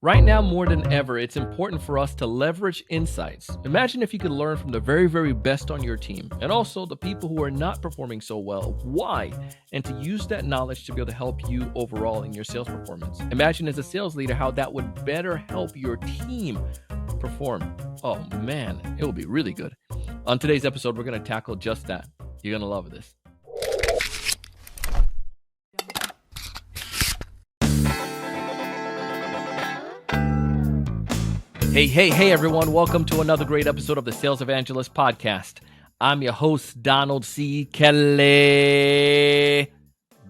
Right now, more than ever, it's important for us to leverage insights. Imagine if you could learn from the very, very best on your team and also the people who are not performing so well. Why? And to use that knowledge to be able to help you overall in your sales performance. Imagine as a sales leader how that would better help your team perform. Oh man, it will be really good. On today's episode, we're going to tackle just that. You're going to love this. Hey, everyone. Welcome to another great episode of the Sales Evangelist podcast. I'm your host, Donald C. Kelly,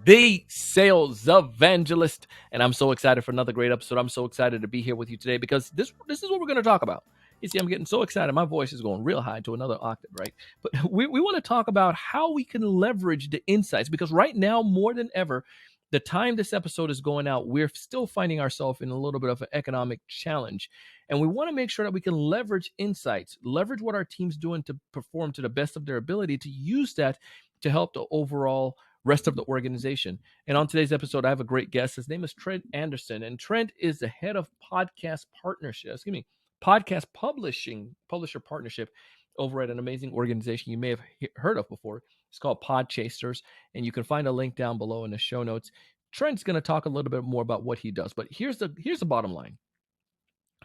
the Sales Evangelist. And I'm so excited for another great episode. I'm so excited to be here with you today because this is what we're going to talk about. You see, I'm getting so excited. My voice is going real high to another octave, right? But we want to talk about how we can leverage the insights because right now, more than ever, the time this episode is going out, we're still finding ourselves in a little bit of an economic challenge. And we want to make sure that we can leverage insights, leverage what our team's doing to perform to the best of their ability, to use that to help the overall rest of the organization. And on today's episode, I have a great guest. His name is Trent Anderson. And Trent is the head of podcast publisher partnership over at an amazing organization you may have heard of before. It's called Podchasers, and you can find a link down below in the show notes. Trent's going to talk a little bit more about what he does, but here's the bottom line.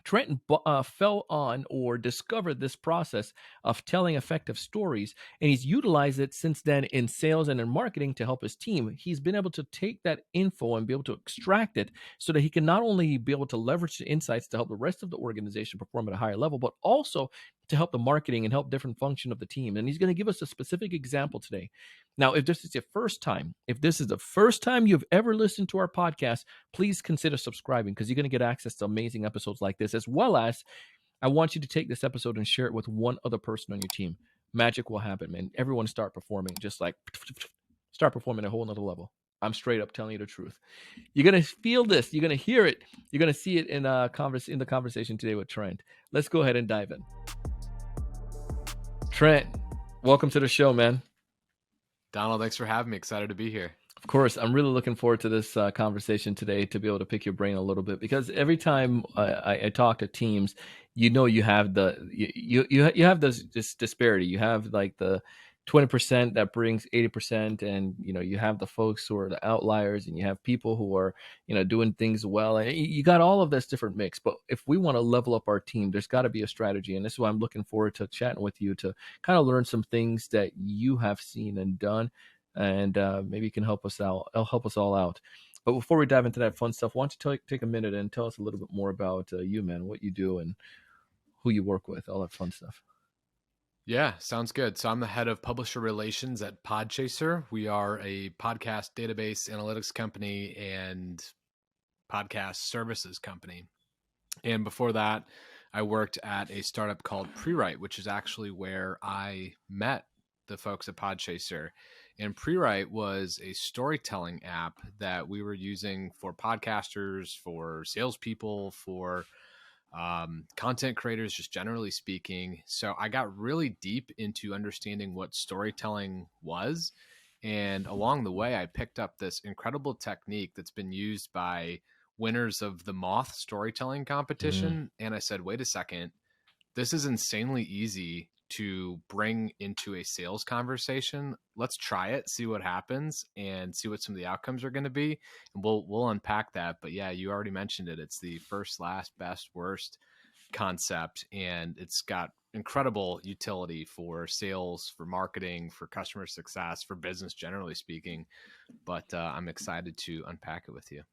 Trent fell on or discovered this process of telling effective stories, and he's utilized it since then in sales and in marketing to help his team. He's been able to take that info and be able to extract it so that he can not only be able to leverage the insights to help the rest of the organization perform at a higher level, but also to help the marketing and help different function of the team. And he's going to give us a specific example today. Now, if this is the first time you've ever listened to our podcast, please consider subscribing because you're going to get access to amazing episodes like this, as well as I want you to take this episode and share it with one other person on your team. Magic will happen, man. Everyone start performing, start performing at a whole nother level. I'm straight up telling you the truth. You're going to feel this. You're going to hear it. You're going to see it in the conversation today with Trent. Let's go ahead and dive in. Trent, welcome to the show, man. Donald, thanks for having me. Excited to be here. Of course, I'm really looking forward to this conversation today to be able to pick your brain a little bit because every time I talk to teams, you have you have this disparity. You have like the 20% that brings 80%, and you have the folks who are the outliers, and you have people who are doing things well, and you got all of this different mix. But if we want to level up our team, there's got to be a strategy, and this is why I'm looking forward to chatting with you to kind of learn some things that you have seen and done. And maybe you can help us out. It'll help us all out. But before we dive into that fun stuff, why don't you take a minute and tell us a little bit more about you, man, what you do and who you work with, all that fun stuff. Yeah, sounds good. So I'm the head of publisher relations at Podchaser. We are a podcast database analytics company and podcast services company. And before that, I worked at a startup called Prewrite, which is actually where I met the folks at Podchaser. And Prewrite was a storytelling app that we were using for podcasters, for salespeople, for content creators, just generally speaking. So I got really deep into understanding what storytelling was. And along the way, I picked up this incredible technique that's been used by winners of the Moth storytelling competition. And I said, wait a second, this is insanely easy to bring into a sales conversation. Let's try it, see what happens, and see what some of the outcomes are going to be. And we'll unpack that. But yeah, you already mentioned it. It's the first, last, best, worst concept, and it's got incredible utility for sales, for marketing, for customer success, for business generally speaking. But I'm excited to unpack it with you.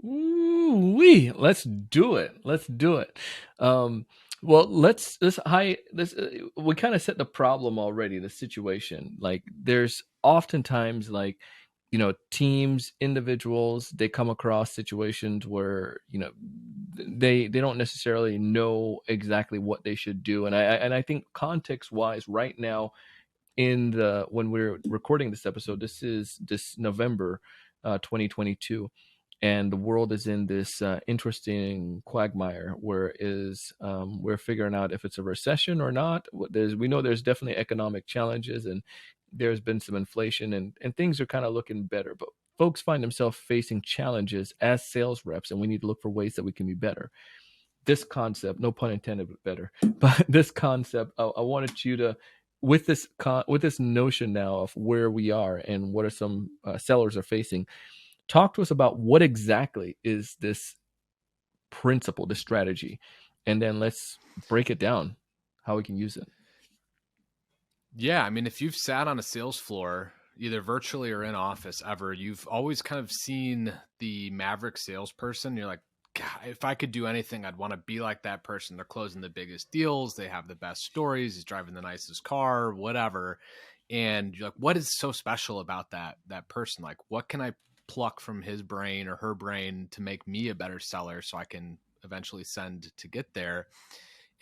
Ooh-wee. Let's do it. Well, we kind of set the problem already, the situation. Like there's oftentimes like, teams, individuals, they come across situations where, they don't necessarily know exactly what they should do. And I think context wise right now when we're recording this episode, this is this November, 2022. And the world is in this interesting quagmire where we're figuring out if it's a recession or not. We know there's definitely economic challenges, and there's been some inflation, and things are kind of looking better. But folks find themselves facing challenges as sales reps, and we need to look for ways that we can be better. This concept, no pun intended, but better. But this concept, I wanted you to, with this notion now of where we are and what are some sellers are facing, talk to us about what exactly is this principle, this strategy, and then let's break it down, how we can use it. Yeah, I mean, if you've sat on a sales floor, either virtually or in office ever, you've always kind of seen the maverick salesperson. You're like, God, if I could do anything, I'd want to be like that person. They're closing the biggest deals. They have the best stories. He's driving the nicest car, whatever. And you're like, what is so special about that person? Like, what can I pluck from his brain or her brain to make me a better seller so I can eventually send to get there?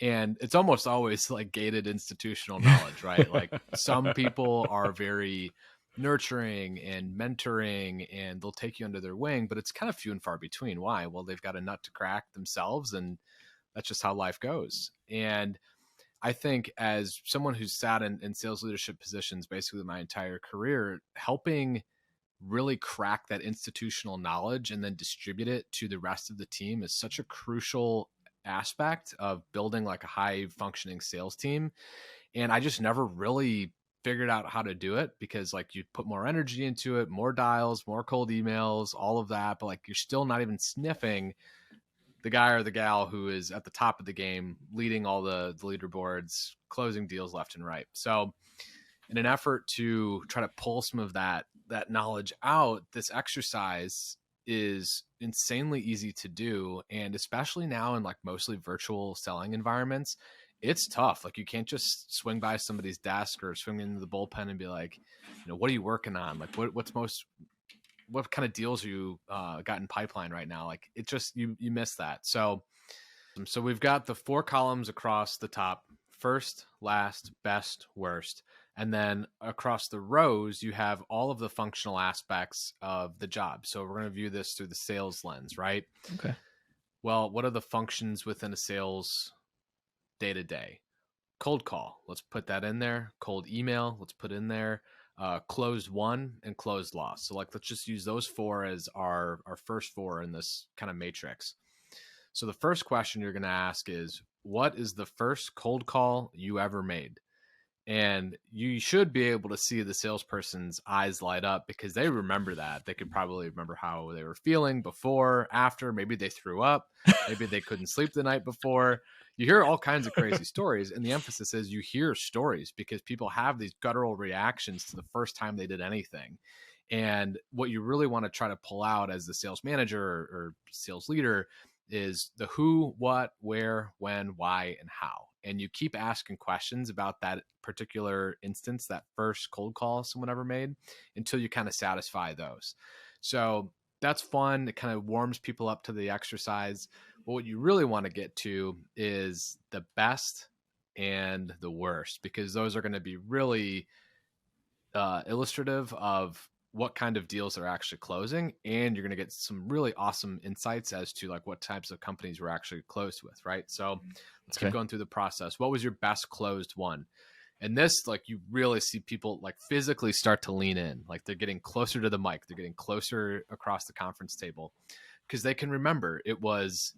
And it's almost always like gated institutional knowledge, right? Like some people are very nurturing and mentoring and they'll take you under their wing, but it's kind of few and far between. Why? Well, they've got a nut to crack themselves, and that's just how life goes. And I think as someone who's sat in sales leadership positions basically my entire career, helping really crack that institutional knowledge and then distribute it to the rest of the team is such a crucial aspect of building like a high functioning sales team. And I just never really figured out how to do it, because like you put more energy into it, more dials, more cold emails, all of that, but like you're still not even sniffing the guy or the gal who is at the top of the game, leading all the leaderboards, closing deals left and right. So in an effort to try to pull some of that knowledge out, this exercise is insanely easy to do. And especially now in like mostly virtual selling environments, it's tough. Like you can't just swing by somebody's desk or swing into the bullpen and be like, what are you working on? Like what kind of deals are you got in pipeline right now? Like it just, you miss that. So we've got the 4 columns across the top: first, last, best, worst. And then across the rows, you have all of the functional aspects of the job. So we're going to view this through the sales lens, right? Okay. Well, what are the functions within a sales day to day? Cold call, let's put that in there. Cold email, let's put in there. Closed won and closed loss. So like, let's just use those 4 as our first 4 in this kind of matrix. So the first question you're going to ask is, what is the first cold call you ever made? And you should be able to see the salesperson's eyes light up, because they remember that. They could probably remember how they were feeling before, after. Maybe they threw up. Maybe they couldn't sleep the night before. You hear all kinds of crazy stories. And the emphasis is you hear stories, because people have these guttural reactions to the first time they did anything. And what you really want to try to pull out as the sales manager or sales leader is the who, what, where, when, why, and how. And you keep asking questions about that particular instance, that first cold call someone ever made, until you kind of satisfy those. So that's fun. It kind of warms people up to the exercise. But what you really want to get to is the best and the worst, because those are going to be really illustrative of what kind of deals are actually closing, and you're going to get some really awesome insights as to like what types of companies we're actually closed with, right? So let's keep going through the process. What was your best closed one? And this, like, you really see people like physically start to lean in, like they're getting closer to the mic, they're getting closer across the conference table, because they can remember it was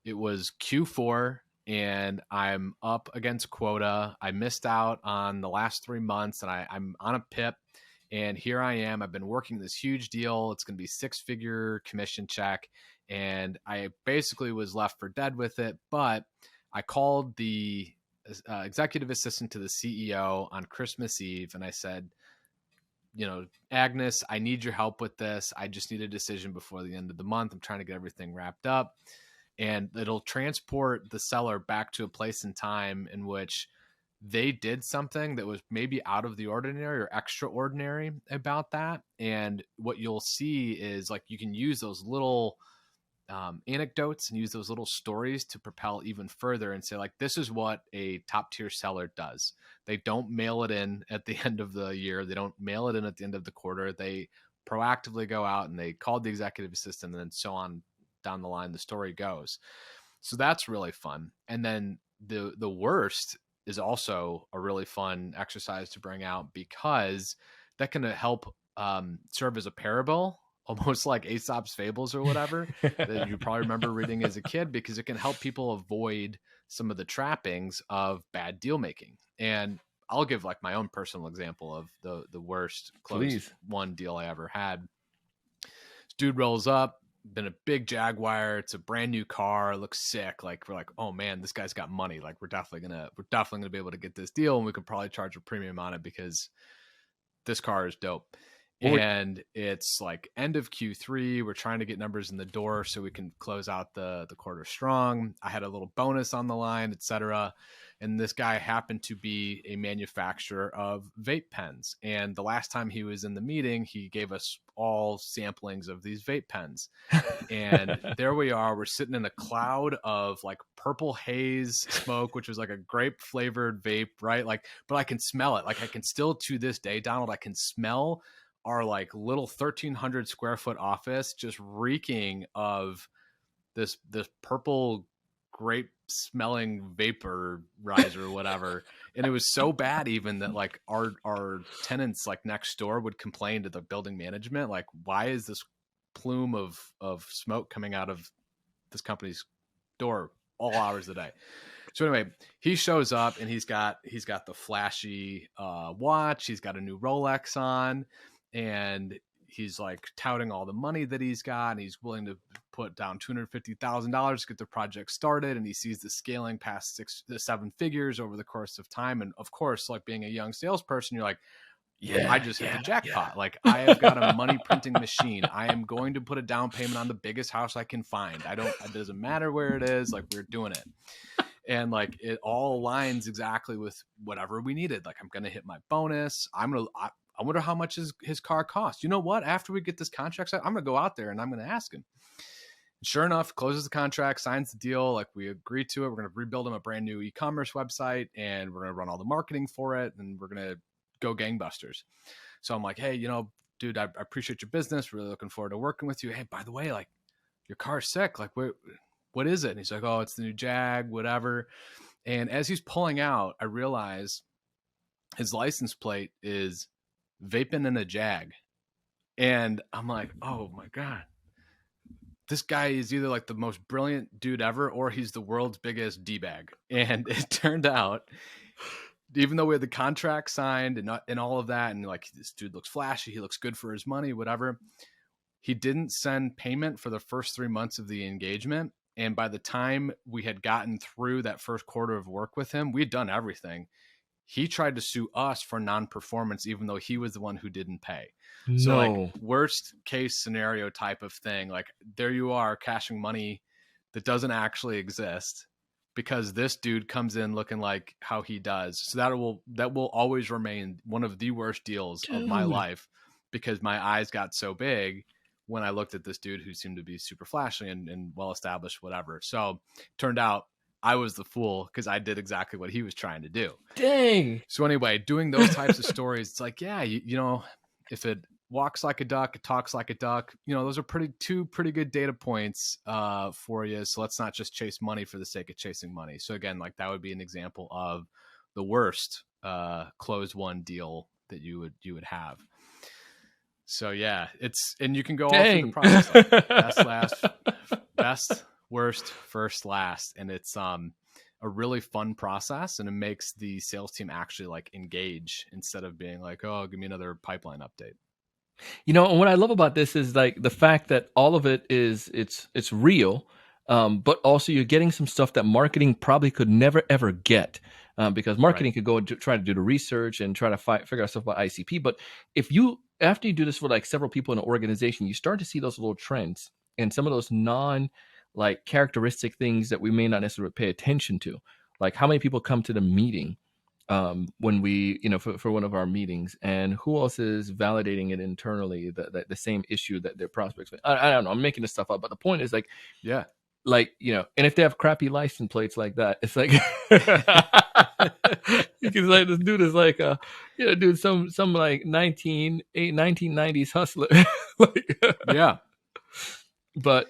Q4 and I'm up against quota. I missed out on the last 3 months and I'm on a PIP. And here I am. I've been working this huge deal. It's going to be 6-figure commission check. And I basically was left for dead with it. But I called the executive assistant to the CEO on Christmas Eve. And I said, Agnes, I need your help with this. I just need a decision before the end of the month. I'm trying to get everything wrapped up. And it'll transport the seller back to a place in time in which they did something that was maybe out of the ordinary or extraordinary about that. And what you'll see is like you can use those little anecdotes and use those little stories to propel even further and say, like, this is what a top tier seller does. They don't mail it in at the end of the year. They don't mail it in at the end of the quarter. They proactively go out and they called the executive assistant, and then so on down the line, the story goes. So that's really fun. And then the worst is also a really fun exercise to bring out, because that can help serve as a parable almost like Aesop's fables or whatever that you probably remember reading as a kid, because it can help people avoid some of the trappings of bad deal making. And I'll give like my own personal example of the worst closed Please. one deal I ever had. This dude rolls up, been a big Jaguar. It's a brand new car. It looks sick. Like, we're like, oh man, this guy's got money. Like, we're definitely gonna be able to get this deal, and we could probably charge a premium on it because this car is dope. And it's like end of Q3. We're trying to get numbers in the door so we can close out the quarter strong. I had a little bonus on the line, etc. And this guy happened to be a manufacturer of vape pens. And the last time he was in the meeting, he gave us all samplings of these vape pens. And there we are. We're sitting in a cloud of like purple haze smoke, which was like a grape flavored vape, right? Like, but I can smell it. Like, I can still to this day, Donald, I can smell our like little 1,300 square foot office just reeking of this purple grape smelling vaporizer or whatever. And it was so bad even that like our tenants like next door would complain to the building management, like, why is this plume of smoke coming out of this company's door all hours of the day? So anyway, he shows up and he's got the flashy watch. He's got a new Rolex on, and he's like touting all the money that he's got, and he's willing to put down $250,000 to get the project started. And he sees the scaling past 6 to 7 figures over the course of time. And of course, like being a young salesperson, you're like, I just hit the jackpot. Like, I have got a money printing machine. I am going to put a down payment on the biggest house I can find. It doesn't matter where it is. Like, we're doing it. And like, it all aligns exactly with whatever we needed. Like, I'm going to hit my bonus. I wonder how much his car costs. You know what? After we get this contract, I'm going to go out there and I'm going to ask him. And sure enough, closes the contract, signs the deal. Like, we agree to it. We're going to rebuild him a brand new e-commerce website, and we're going to run all the marketing for it. And we're going to go gangbusters. So I'm like, hey, dude, I appreciate your business. Really looking forward to working with you. Hey, by the way, like, your car's sick. Like, what is it? And he's like, oh, it's the new Jag, whatever. And as he's pulling out, I realize his license plate is vaping in a Jag. And I'm like, oh my God, this guy is either like the most brilliant dude ever, or he's the world's biggest D-bag. And it turned out, even though we had the contract signed and all of that, and like, this dude looks flashy, he looks good for his money, whatever, he didn't send payment for the first 3 months of the engagement. And by the time we had gotten through that first quarter of work with him, we had done everything. He tried to sue us for non-performance, even though he was the one who didn't pay. No. So like, worst case scenario type of thing. Like, there you are cashing money that doesn't actually exist because this dude comes in looking like how he does. So that will always remain one of the worst deals of my life, because my eyes got so big when I looked at this dude who seemed to be super flashy and well-established, whatever. So turned out I was the fool because I did exactly what he was trying to do. Dang. So anyway, doing those types of stories, it's like, yeah, if it walks like a duck, it talks like a duck. Those are two pretty good data points for you. So let's not just chase money for the sake of chasing money. So again, like, that would be an example of the worst closed one deal that you would have. So yeah, and you can go all through the process, like best, last, best, worst, first, last. And it's a really fun process, and it makes the sales team actually like engage instead of being like, oh, give me another pipeline update. And what I love about this is like the fact that all of it it's real, but also you're getting some stuff that marketing probably could never ever get, because marketing could go and try to do the research and try to figure out stuff about ICP. But after you do this with like several people in an organization, you start to see those little trends and some of those like characteristic things that we may not necessarily pay attention to, like how many people come to the meeting when we, for one of our meetings, and who else is validating it internally, the same issue that their prospects. I don't know. I'm making this stuff up, but the point is like, yeah, like, and if they have crappy license plates like that, it's like, because like this dude is like, dude, some like 1990s hustler. Like, yeah. But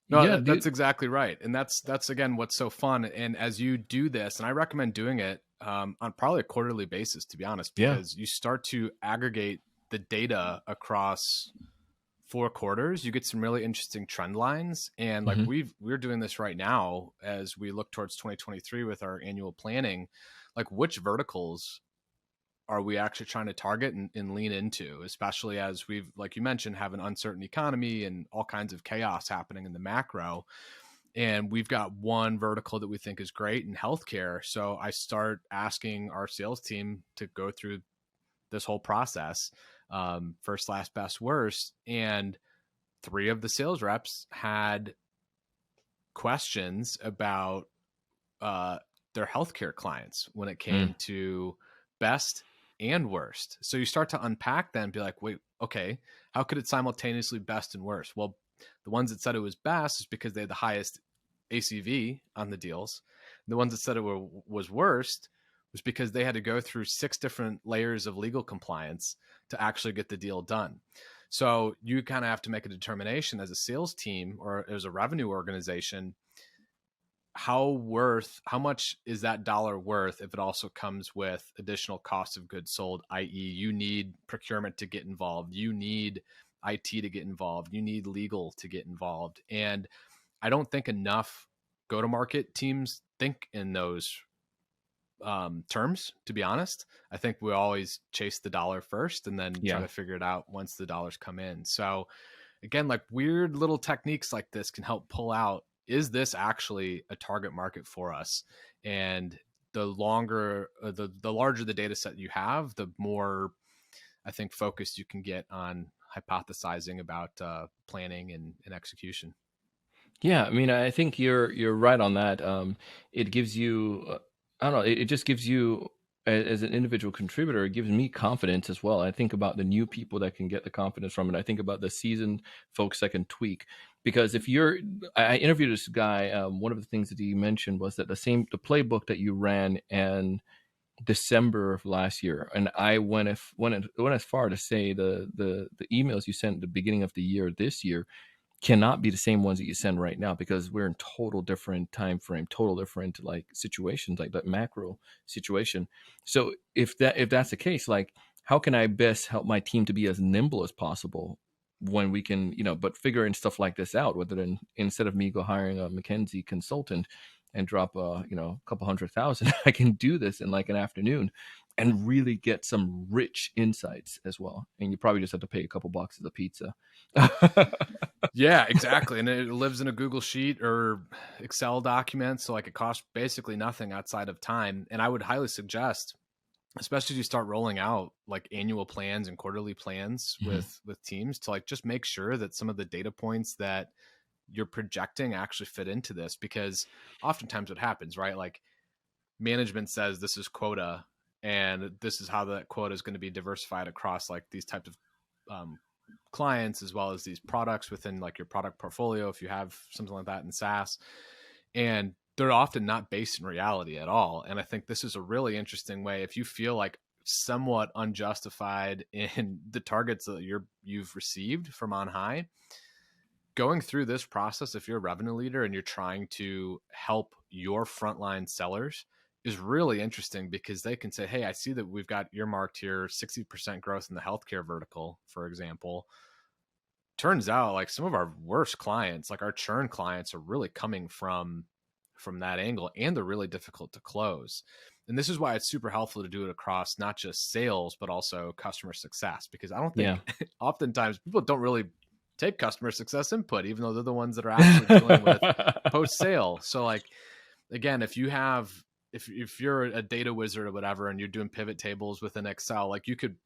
no, yeah, that's exactly right. And that's again, what's so fun. And as you do this, and I recommend doing it on probably a quarterly basis, to be honest, because you start to aggregate the data across 4 quarters, you get some really interesting trend lines. And like Hmm. we're doing this right now as we look towards 2023 with our annual planning, like which verticals are we actually trying to target and lean into, especially as we've, like you mentioned, have an uncertain economy and all kinds of chaos happening in the macro. And we've got one vertical that we think is great in healthcare. So I start asking our sales team to go through this whole process, first, last, best, worst. And 3 of the sales reps had questions about uh, their healthcare clients when it Mm. came to best and worst. So you start to unpack that and be like, wait, okay, how could it simultaneously best and worst? Well, the ones that said it was best is because they had the highest ACV on the deals. The ones that said was worst was because they had to go through 6 different layers of legal compliance to actually get the deal done. So you kind of have to make a determination as a sales team or as a revenue organization, how much is that dollar worth if it also comes with additional cost of goods sold, i.e. you need procurement to get involved, you need IT to get involved, you need legal to get involved. And I don't think enough go to market teams think in those terms, to be honest. I think we always chase the dollar first and then try Yeah. to figure it out once the dollars come in. So again, like weird little techniques like this can help pull out, is this actually a target market for us? And the longer, the larger the data set you have, the more I think focused you can get on hypothesizing about planning and execution. Yeah, I mean, I think you're right on that. It gives you, I don't know, it just gives you as an individual contributor, it gives me confidence as well. I think about the new people that can get the confidence from it. I think about the seasoned folks that can tweak. Because if you're, I interviewed this guy. One of the things that he mentioned was that the playbook that you ran in December of last year, and I went as far to say the emails you sent at the beginning of the year this year cannot be the same ones that you send right now, because we're in total different time frame, total different like situations, like that macro situation. So if that's the case, like how can I best help my team to be as nimble as possible when we can, but figuring stuff like this out, whether than instead of me go hiring a McKinsey consultant and drop a couple 100,000, I can do this in like an afternoon and really get some rich insights as well. And you probably just have to pay a couple boxes of pizza. Yeah, exactly. And it lives in a Google Sheet or Excel document. So like it costs basically nothing outside of time. And I would highly suggest, especially as you start rolling out like annual plans and quarterly plans Mhm. with teams, to like just make sure that some of the data points that you're projecting actually fit into this. Because oftentimes what happens, right? Like management says this is quota and this is how that quota is going to be diversified across like these types of clients as well as these products within like your product portfolio if you have something like that in SaaS. And they're often not based in reality at all. And I think this is a really interesting way, if you feel like somewhat unjustified in the targets that you've received from on high, going through this process, if you're a revenue leader and you're trying to help your frontline sellers, is really interesting, because they can say, hey, I see that we've got earmarked here 60% growth in the healthcare vertical, for example. Turns out like some of our worst clients, like our churn clients, are really coming from that angle, and they're really difficult to close. And this is why it's super helpful to do it across not just sales but also customer success, because I don't Yeah. think oftentimes people don't really take customer success input, even though they're the ones that are actually dealing with post sale. So like again, if you have, if you're a data wizard or whatever and you're doing pivot tables within Excel, like you could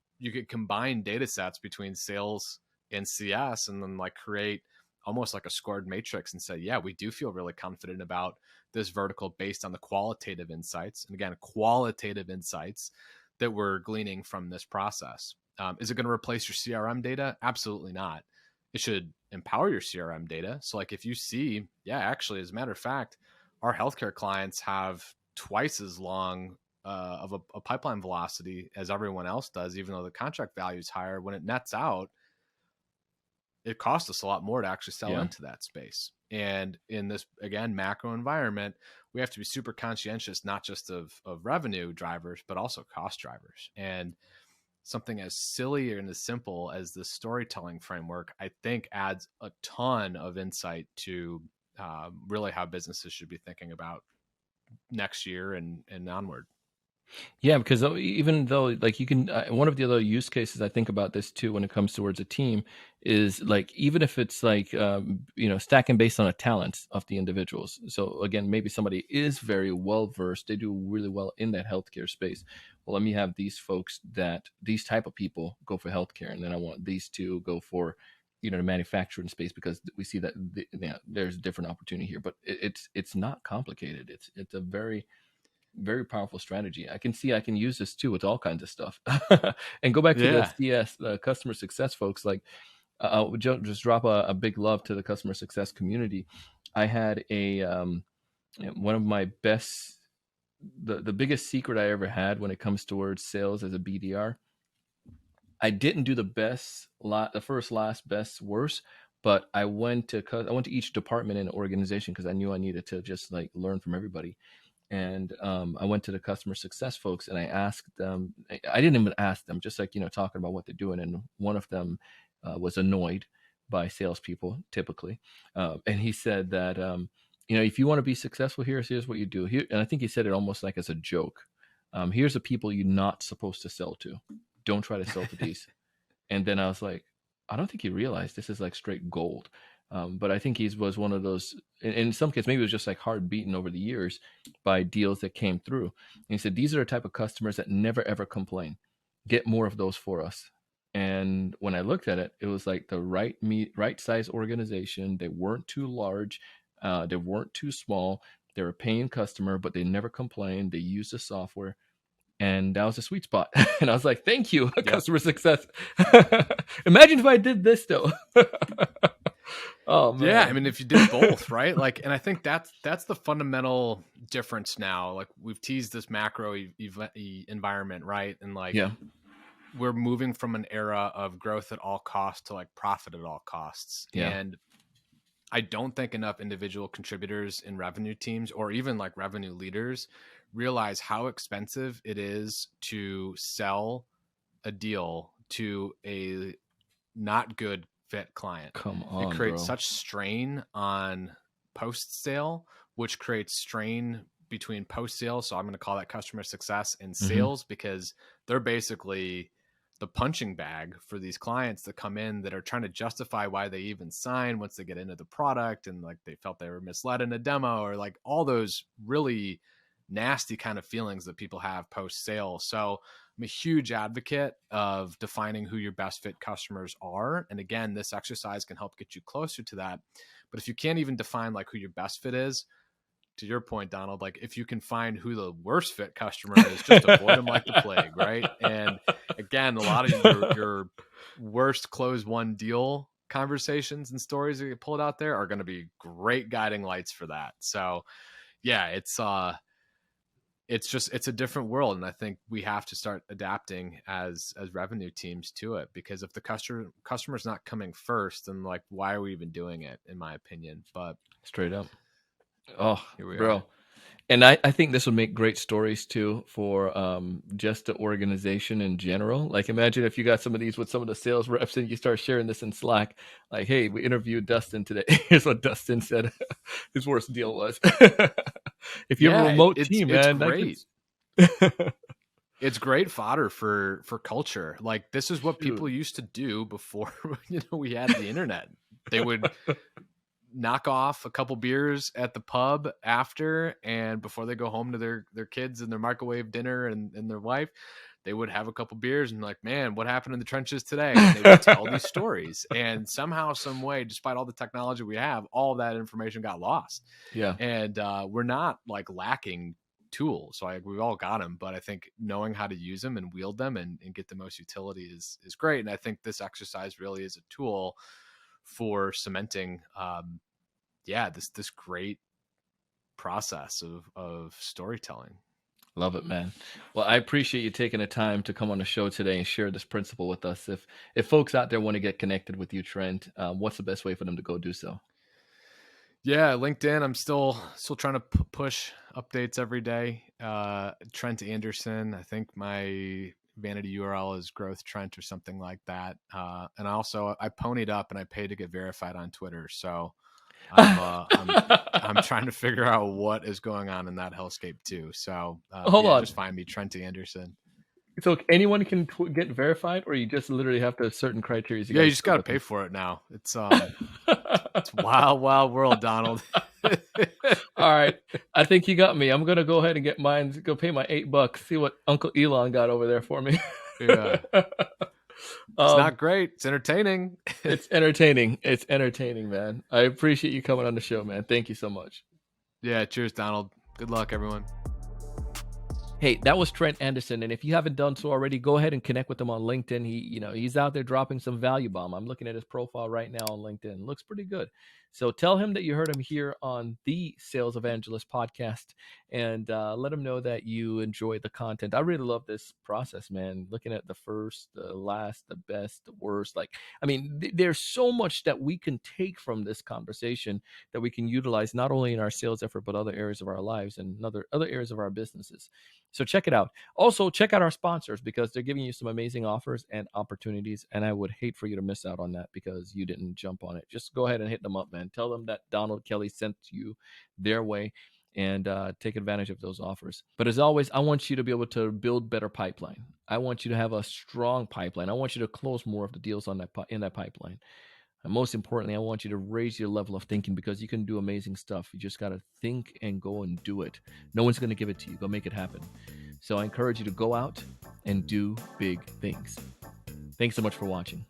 combine data sets between sales and CS and then like create almost like a scored matrix and say, yeah, we do feel really confident about this vertical based on the qualitative insights. And again, qualitative insights that we're gleaning from this process. Is it going to replace your CRM data? Absolutely not. It should empower your CRM data. So like if you see, yeah, actually, as a matter of fact, our healthcare clients have twice as long of a pipeline velocity as everyone else does, even though the contract value is higher. When it nets out, it costs us a lot more to actually sell Yeah. into that space. And in this, again, macro environment, we have to be super conscientious, not just of revenue drivers, but also cost drivers. And something as silly and as simple as the storytelling framework, I think adds a ton of insight to really how businesses should be thinking about next year and onward. Yeah, because even though like you can, one of the other use cases I think about this too when it comes towards a team is like even if it's like stacking based on a talent of the individuals. So again, maybe somebody is very well versed, they do really well in that healthcare space. Well, let me have these folks that these type of people go for healthcare, and then I want these two go for the manufacturing space because we see that there's different opportunity here. But it's not complicated. It's a very powerful strategy. I can see I can use this too with all kinds of stuff. And go back to the Yeah. CS, the customer success folks. Like, I'll just drop a big love to the customer success community. I had one of my best, the biggest secret I ever had when it comes towards sales as a BDR. I didn't do the best, the first, last, best, worst, but I went to each department in an organization because I knew I needed to just like learn from everybody. And I went to the customer success folks and I asked them. I didn't even ask them, just like talking about what they're doing. And one of them was annoyed by salespeople, typically, and he said that if you want to be successful here, here's what you do. Here, and I think he said it almost like as a joke. Here's the people you're not supposed to sell to. Don't try to sell to these. And then I was like, I don't think he realized this is like straight gold. But I think he was one of those, in some cases, maybe it was just like hard beaten over the years by deals that came through. And he said, these are the type of customers that never, ever complain. Get more of those for us. And when I looked at it, it was like the right size organization. They weren't too large. They weren't too small. They were a paying customer, but they never complained. They used the software. And that was a sweet spot. And I was like, thank you, Yep. customer success. Imagine if I did this though. Oh Yeah, I man. mean, if you did both, right? Like, and I think that's the fundamental difference now. Like, we've teased this macro environment, right? And like, Yeah. we're moving from an era of growth at all costs to like profit at all costs. Yeah. And I don't think enough individual contributors in revenue teams or even like revenue leaders realize how expensive it is to sell a deal to a not good fit client. Come It on, creates bro. such strain on post sale, which creates strain between post sale. So I'm going to call that customer success and Mm-hmm. sales because they're basically the punching bag for these clients that come in that are trying to justify why they even sign once they get into the product and like they felt they were misled in a demo or like all those really nasty kind of feelings that people have post sale. So I'm a huge advocate of defining who your best fit customers are. And again, this exercise can help get you closer to that. But if you can't even define like who your best fit is, to your point, Donald, like if you can find who the worst fit customer is, just avoid them like the plague, right? And again, a lot of your worst close one deal conversations and stories that get pulled out there are going to be great guiding lights for that. So yeah, it's a different world, and I think we have to start adapting as revenue teams to it, because if the customer's not coming first, then like why are we even doing it, in my opinion? But Straight up. Oh, here we are. bro. And I think this would make great stories too for just the organization in general. Like, imagine if you got some of these with some of the sales reps and you start sharing this in Slack. Like, hey, we interviewed Dustin today. Here's what Dustin said his worst deal was. If you have a Yeah, remote team, it's man, that could. great. It's great fodder for culture. Like, this is what Shoot. people used to do before we had the internet. They would knock off a couple beers at the pub after, and before they go home to their kids and their microwave dinner and their wife, they would have a couple beers and like, man, what happened in the trenches today? And they would tell these stories. And somehow, some way, despite all the technology we have, all of that information got lost. Yeah. And we're not like lacking tools. So we've all got them, but I think knowing how to use them and wield them and get the most utility is great. And I think this exercise really is a tool for cementing this great process of storytelling. Love it, man. Well, I appreciate you taking the time to come on the show today and share this principle with us. If folks out there want to get connected with you, Trent, what's the best way for them to go do so? Yeah, LinkedIn. I'm still trying to push updates every day. Trent Anderson. I think my vanity URL is Growth Trent or something like that. And I ponied up and I paid to get verified on Twitter. So I'm trying to figure out what is going on in that hellscape too. So Hold yeah, on. just find me Trent Anderson. So anyone can get verified, or you just literally have to certain criteria? Yeah, you just got to pay for it now. It's wild, wild world, Donald. All right, I think you got me. I'm gonna go ahead and get mine. Go pay my $8. See what Uncle Elon got over there for me. Yeah, it's not great. It's entertaining. It's entertaining. It's entertaining, man. I appreciate you coming on the show, man. Thank you so much. Yeah, cheers, Donald. Good luck, everyone. Hey, that was Trent Anderson, and if you haven't done so already, go ahead and connect with him on LinkedIn. He's out there dropping some value bomb. I'm looking at his profile right now on LinkedIn. Looks pretty good. So tell him that you heard him here on the Sales Evangelist podcast, and let him know that you enjoy the content. I really love this process, man. Looking at the first, the last, the best, the worst. There's so much that we can take from this conversation that we can utilize not only in our sales effort, but other areas of our lives and other areas of our businesses. So check it out. Also, check out our sponsors because they're giving you some amazing offers and opportunities. And I would hate for you to miss out on that because you didn't jump on it. Just go ahead and hit them up, man. Tell them that Donald Kelly sent you their way and take advantage of those offers. But as always, I want you to be able to build better pipeline. I want you to have a strong pipeline. I want you to close more of the deals on in that pipeline. And most importantly, I want you to raise your level of thinking because you can do amazing stuff. You just got to think and go and do it. No one's going to give it to you. Go make it happen. So I encourage you to go out and do big things. Thanks so much for watching.